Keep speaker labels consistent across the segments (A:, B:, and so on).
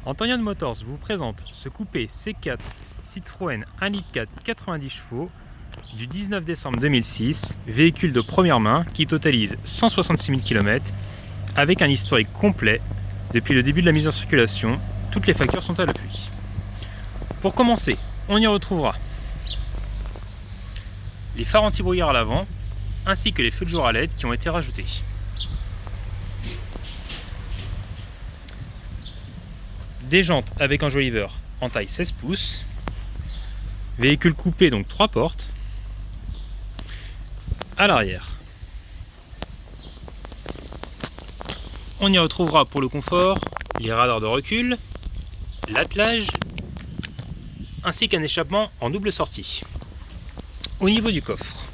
A: Antonian Motors vous présente ce coupé C4 Citroën 1.4 litre 90 chevaux du 19 décembre 2006, véhicule de première main qui totalise 166 000 km avec un historique complet depuis le début de la mise en circulation. Toutes les factures sont à l'appui. Pour commencer, on y retrouvera les phares anti-brouillard à l'avant ainsi que les feux de jour à LED qui ont été rajoutés. Des jantes avec enjoliveur en taille 16 pouces, véhicule coupé donc 3 portes. À l'arrière, on y retrouvera pour le confort les radars de recul, l'attelage ainsi qu'un échappement en double sortie. Au niveau du coffre,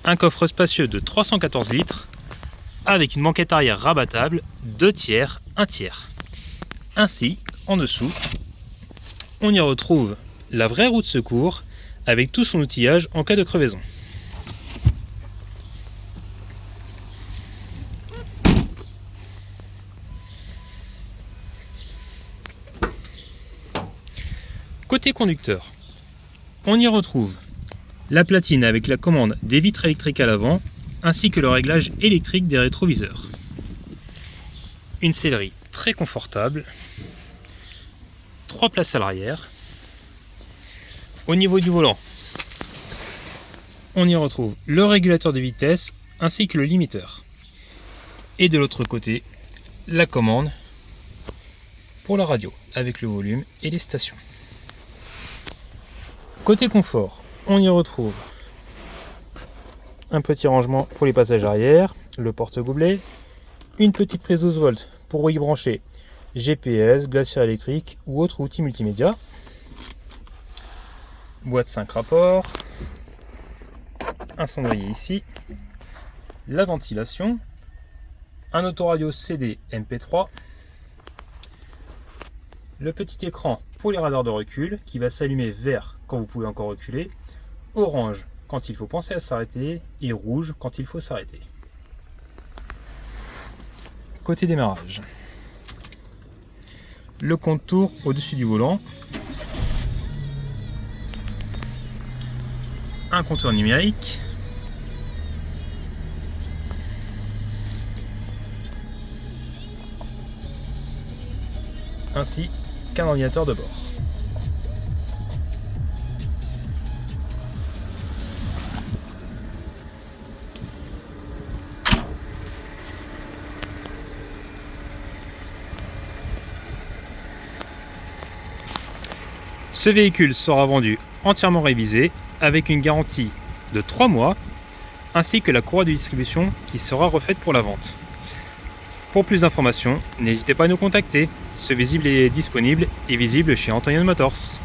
A: un coffre spacieux de 314 litres avec une banquette arrière rabattable 2 tiers, 1 tiers. Ainsi, en dessous, on y retrouve la vraie roue de secours avec tout son outillage en cas de crevaison. Côté conducteur, on y retrouve la platine avec la commande des vitres électriques à l'avant ainsi que le réglage électrique des rétroviseurs. Une sellerie très confortable, 3 places à l'arrière. Au niveau du volant, on y retrouve le régulateur de vitesse ainsi que le limiteur. Et de l'autre côté, la commande pour la radio avec le volume et les stations. Côté confort, on y retrouve un petit rangement pour les passages arrière, le porte-gobelet, une petite prise 12 volts pour y brancher GPS, glacière électrique ou autre outil multimédia, boîte 5 rapports, un cendrier ici, la ventilation, un autoradio CD MP3, le petit écran pour les radars de recul qui va s'allumer vert quand vous pouvez encore reculer, orange quand il faut penser à s'arrêter et rouge quand il faut s'arrêter. Côté démarrage, le contour au-dessus du volant, un compteur numérique, ainsi qu'un ordinateur de bord. Ce véhicule sera vendu entièrement révisé avec une garantie de 3 mois ainsi que la courroie de distribution qui sera refaite pour la vente. Pour plus d'informations, n'hésitez pas à nous contacter. Ce visible est disponible et visible chez Antonian Motors.